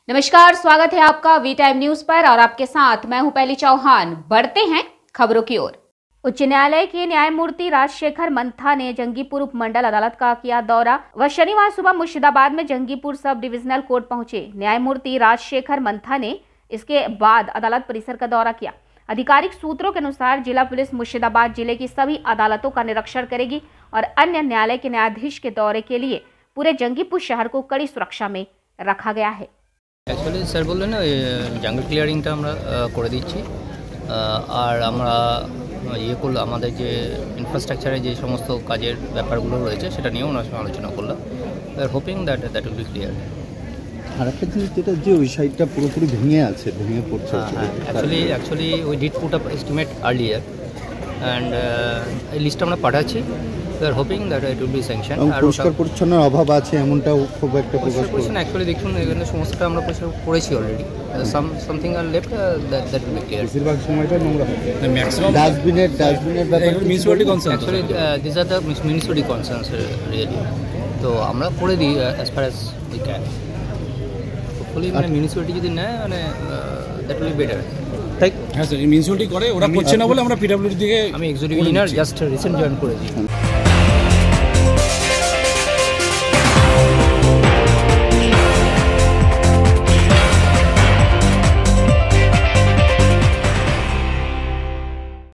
नमस्कार, स्वागत है आपका वी टाइम न्यूज पर और आपके साथ मैं हूं पहली चौहान। बढ़ते हैं खबरों की ओर। उच्च न्यायालय के न्यायमूर्ति राजशेखर मंथा ने जंगीपुर उपमंडल अदालत का किया दौरा। वह शनिवार सुबह मुर्शिदाबाद में जंगीपुर सब डिविजनल कोर्ट पहुंचे। न्यायमूर्ति राजशेखर मंथा ने इसके बाद अदालत परिसर का दौरा किया। आधिकारिक सूत्रों के अनुसार जिला पुलिस मुर्शिदाबाद जिले की सभी अदालतों का निरीक्षण करेगी और अन्य न्यायालय के न्यायाधीश के दौरे के लिए पूरे जंगीपुर शहर को कड़ी सुरक्षा में रखा गया है। एक्चुअली सर बोलें ना जंगल क्लियरिंगটা আমরা করে দিচ্ছি আর আমরা ইয়ে করলাম আমাদের যে ইনফ্রাস্ট্রাকচারে যে সমস্ত কাজের ব্যাপারগুলো রয়েছে সেটা নিয়েও ওনার সঙ্গে আলোচনা করলাম। We are hoping that will be clear. আর একটা জিনিস যেটা যে ওই সাইডটা পুরোপুরি ভেঙে পড়ছে। Actually we did put up estimate earlier and এই লিস্টটা আমরা পাঠাচ্ছি। We are hoping that it will be sanctioned. আর পরিষ্কার পরিচ্ছন্নের অভাব আছে এমনটাও খুব একটা প্রকাশ করছেন। অ্যাকচুয়ালি দেখুন এখানে সমস্তটা আমরা পরিষ্কার করেছি already. Something are left that will be clear. বেশিরভাগ সময়টা নোংরা থাকে। ম্যাক্সিমাম ডাস্টবিনের ব্যাপারে municipality concern. Actually this are the municipality concerns really. তো আমরা করে দিই as far as we can. Hopefully মানে মিউনিসিপ্যালিটি যদি নেয় মানে দ্যাট উইল বি বেটার। হ্যাঁ স্যার, মিউনিসিপ্যালিটি করে ওরা করছে না বলে আমরা পিডব্লিউডি থেকে আমি executive engineer just recent join করেছি।